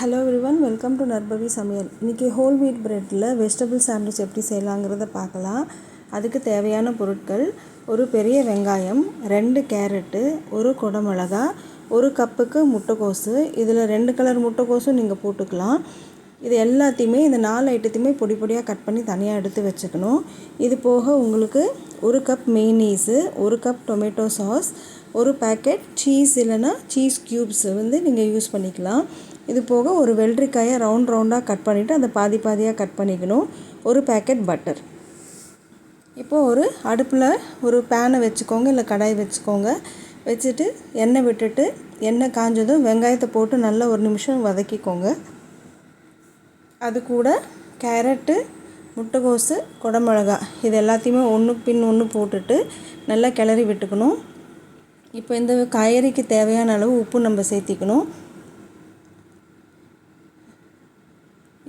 Hello everyone, welcome to நர்பவி சமையல். இன்றைக்கி whole wheat ப்ரெட்டில் vegetable sandwich எப்படி செய்யலாங்கிறத பார்க்கலாம். அதுக்கு தேவையான பொருட்கள்: ஒரு பெரிய வெங்காயம், 2 கேரட்டு, ஒரு குடமிளகா, ஒரு கப்புக்கு முட்டைக்கோசு. இதில் 2 கலர் முட்டைக்கோசும் நீங்கள் போட்டுக்கலாம். இது எல்லாத்தையுமே, இந்த 4 ஐட்டத்தையுமே பொடி பொடியாக கட் பண்ணி தனியாக எடுத்து வச்சுக்கணும். இது போக உங்களுக்கு 1 கப் மெயோனீஸு, 1 கப் டொமேட்டோ சாஸ், ஒரு பேக்கெட் சீஸ் இல்லைனா சீஸ் க்யூப்ஸ் நீங்கள் யூஸ் பண்ணிக்கலாம். இது போக ஒரு வெள்ளரிக்காயை ரவுண்டாக கட் பண்ணிவிட்டு அதை பாதி பாதியாக கட் பண்ணிக்கணும். ஒரு பேக்கெட் பட்டர். இப்போது ஒரு அடுப்பில் ஒரு பேனை வச்சுக்கோங்க, இல்லை கடாய் வச்சுக்கோங்க. வச்சுட்டு எண்ணெய் விட்டுட்டு, எண்ணெய் காஞ்சதும் வெங்காயத்தை போட்டு நல்லா 1 நிமிஷம் வதக்கிக்கோங்க. அது கூட கேரட்டு, முட்டைக்கோசு, குடமிளகா இது எல்லாத்தையுமே ஒன்றுக்கு பின் ஒன்று போட்டுட்டு நல்லா கிளறி விட்டுக்கணும். இப்போ இந்த காய்கறிக்கு தேவையான அளவு உப்பு நம்ம சேர்த்திக்கணும்.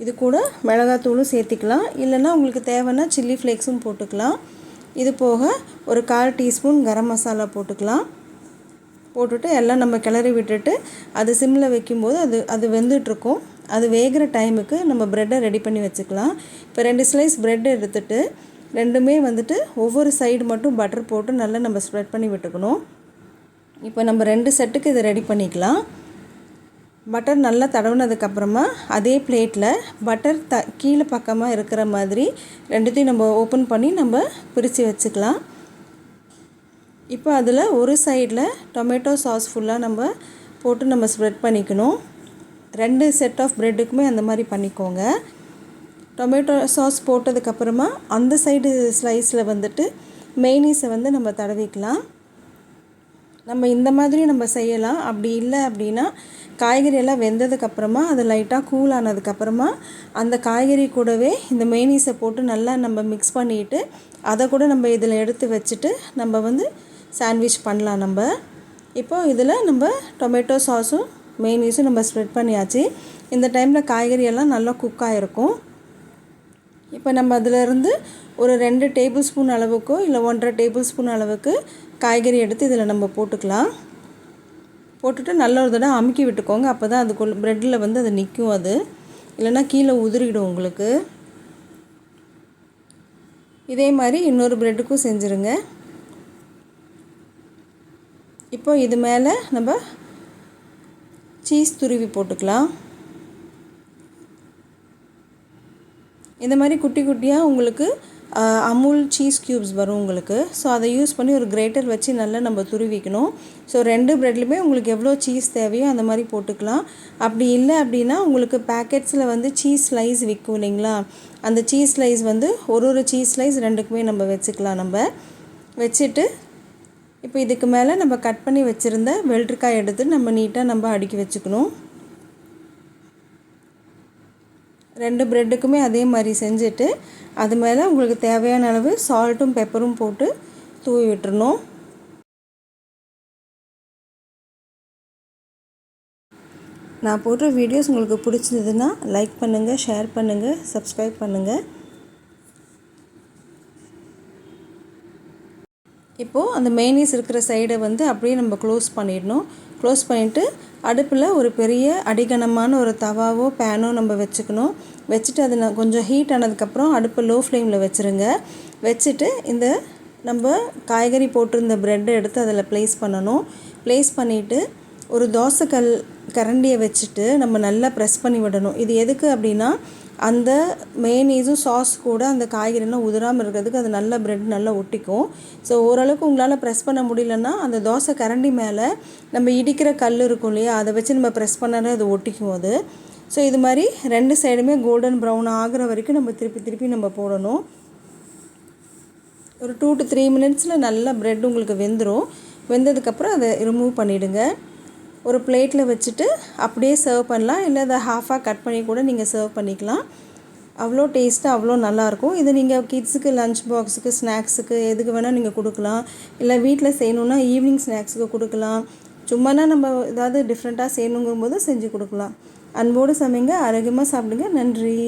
இது கூட மிளகாத்தூளும் சேர்த்திக்கலாம், இல்லைன்னா உங்களுக்கு தேவைன்னா சில்லி ஃப்ளேக்ஸும் போட்டுக்கலாம். இது போக ஒரு 1/4 டீஸ்பூன் கரம் மசாலா போட்டுக்கலாம். போட்டுட்டு எல்லாம் நம்ம கிளறி விட்டுட்டு அது சிம்மில் வைக்கும்போது அது வெந்துட்டுருக்கும். அது வேகிற டைமுக்கு நம்ம ப்ரெட்டை ரெடி பண்ணி வச்சுக்கலாம். இப்போ 2 ஸ்லைஸ் ப்ரெட் எடுத்துகிட்டு ரெண்டுமே ஒவ்வொரு சைடு மட்டும் பட்டர் போட்டு நல்லா நம்ம ஸ்ப்ரெட் பண்ணி விட்டுக்கணும். இப்போ நம்ம 2 செட்டுக்கு இதை ரெடி பண்ணிக்கலாம். பட்டர் நல்லா தடவுனதுக்கப்புறமா அதே பிளேட்டில் பட்டர் கீழே பக்கமாக இருக்கிற மாதிரி ரெண்டுத்தையும் நம்ம ஓப்பன் பண்ணி நம்ம பிரித்து வச்சுக்கலாம். இப்போ அதில் ஒரு சைடில் டொமேட்டோ சாஸ் ஃபுல்லாக நம்ம போட்டு நம்ம ஸ்ப்ரெட் பண்ணிக்கணும். 2 செட் ஆஃப் ப்ரெட்டுக்குமே அந்த மாதிரி பண்ணிக்கோங்க. டொமேட்டோ சாஸ் போட்டதுக்கப்புறமா அந்த சைடு ஸ்லைஸில் மெயோனீஸை நம்ம தடவிக்கலாம். நம்ம இந்த மாதிரி நம்ம செய்யலாம். அப்படி இல்லை அப்படின்னா காய்கறி எல்லாம் வெந்ததுக்கப்புறமா அது லைட்டாக கூல் ஆனதுக்கப்புறமா அந்த காய்கறி கூடவே இந்த மெயோனீஸை போட்டு நல்லா நம்ம மிக்ஸ் பண்ணிவிட்டு அதை கூட நம்ம இதில் எடுத்து வச்சுட்டு நம்ம சாண்ட்விச் பண்ணலாம். நம்ம இப்போ இதில் நம்ம டொமேட்டோ சாஸும் மெயோனீஸும் நம்ம ஸ்ப்ரெட் பண்ணியாச்சு. இந்த டைமில் காய்கறி எல்லாம் நல்லா குக் ஆகிருக்கும். இப்போ நம்ம அதிலேருந்து ஒரு 2 டேபிள் ஸ்பூன் அளவுக்கோ இல்லை 1.5 டேபிள் ஸ்பூன் அளவுக்கு காய்கறி எடுத்து இதில் நம்ம போட்டுக்கலாம். போட்டுட்டு நல்ல ஒரு தடவை அமுக்கி விட்டுக்கோங்க. அப்போ தான் அதுக்குள்ள ப்ரெட்டில் அது நிற்கும். அது இல்லைன்னா கீழே உதிரிடும் உங்களுக்கு. இதே மாதிரி இன்னொரு ப்ரெட்டுக்கும் செஞ்சுருங்க. இப்போ இது மேலே நம்ம சீஸ் துருவி போட்டுக்கலாம். இந்த மாதிரி குட்டி குட்டியாக உங்களுக்கு அமுல் சீஸ் க்யூப்ஸ் வரும் உங்களுக்கு. ஸோ அதை யூஸ் பண்ணி ஒரு கிரேட்டர் வச்சு நல்லா நம்ம துருவிக்கணும். ஸோ 2 ப்ரெட்லையுமே உங்களுக்கு எவ்வளோ சீஸ் தேவையோ அந்த மாதிரி போட்டுக்கலாம். அப்படி இல்லை அப்படின்னா உங்களுக்கு பேக்கெட்ஸில் சீஸ் ஸ்லைஸ் விற்கும் இல்லைங்களா, அந்த சீஸ் ஸ்லைஸ் ஒரு சீஸ் ஸ்லைஸ் 2க்குமே நம்ம வச்சுக்கலாம். நம்ம வச்சுட்டு இப்போ இதுக்கு மேலே நம்ம கட் பண்ணி வச்சுருந்த வெள்ளரிக்காய் எடுத்து நம்ம நீட்டாக நம்ம அடுக்கி வச்சுக்கணும். 2 ப்ரெட்டுக்குமே அதே மாதிரி செஞ்சுட்டு அது மேலே உங்களுக்கு தேவையான அளவு சால்ட்டும் பெப்பரும் போட்டு தூவி விட்டுறணும். நான் போடுற வீடியோஸ் உங்களுக்கு பிடிச்சிருந்ததுன்னா லைக் பண்ணுங்கள், ஷேர் பண்ணுங்கள், சப்ஸ்கிரைப் பண்ணுங்கள். இப்போது அந்த மெயோனீஸ் இருக்கிற சைடை அப்படியே நம்ம க்ளோஸ் பண்ணிடணும். க்ளோஸ் பண்ணிவிட்டு அடுப்பில் ஒரு பெரிய அடிகனமான ஒரு தவாவோ பேனோ நம்ம வச்சுக்கணும். வச்சுட்டு அது கொஞ்சம் ஹீட் ஆனதுக்கப்புறம் அடுப்பை லோ ஃப்ளேமில் வச்சுருங்க. வச்சுட்டு இந்த நம்ம காய்கறி போட்டிருந்த ப்ரெட்டை எடுத்து அதில் ப்ளேஸ் பண்ணணும். ப்ளேஸ் பண்ணிவிட்டு ஒரு தோசைக்கல் கரண்டியை வச்சுட்டு நம்ம நல்லா ப்ரெஸ் பண்ணி விடணும். இது எதுக்கு அப்படின்னா அந்த மெயோனீஸும் சாஸ் கூட அந்த காய்கறிலாம் உதிராமல் இருக்கிறதுக்கு அது நல்லா ப்ரெட் நல்லா ஒட்டிக்கும். ஸோ ஓரளவுக்கு உங்களால் ப்ரெஸ் பண்ண முடியலன்னா அந்த தோசை கரண்டி மேலே நம்ம இடிக்கிற கல் இருக்கும் இல்லையா, அதை வச்சு நம்ம ப்ரெஸ் பண்ணாலே அது ஒட்டிக்கும் அது. ஸோ இது மாதிரி 2 சைடுமே கோல்டன் ப்ரௌன் ஆகிற வரைக்கும் நம்ம திருப்பி நம்ம போடணும். ஒரு 2 to 3 மினிட்ஸில் நல்லா ப்ரெட் உங்களுக்கு வெந்துடும். வெந்ததுக்கப்புறம் அதை ரிமூவ் பண்ணிவிடுங்க. ஒரு பிளேட்டில் வச்சுட்டு அப்படியே சர்வ் பண்ணலாம், இல்லை அதை ஹாஃபாக கட் பண்ணி கூட நீங்கள் சர்வ் பண்ணிக்கலாம். அவ்வளோ டேஸ்ட்டாக அவ்வளோ நல்லாயிருக்கும். இது நீங்கள் கிட்ஸுக்கு லஞ்ச் பாக்ஸுக்கு ஸ்நாக்ஸுக்கு எதுக்கு வேணால் நீங்கள் கொடுக்கலாம். இல்லை வீட்டில் செய்யணுன்னா ஈவினிங் ஸ்நாக்ஸுக்கு கொடுக்கலாம். சும்மானா நம்ம ஏதாவது டிஃப்ரெண்ட்டாக செய்யணுங்கும் போது செஞ்சு கொடுக்கலாம். அன்போடு சமைங்க, ஆரோக்கியமாக சாப்பிடுங்க. நன்றி.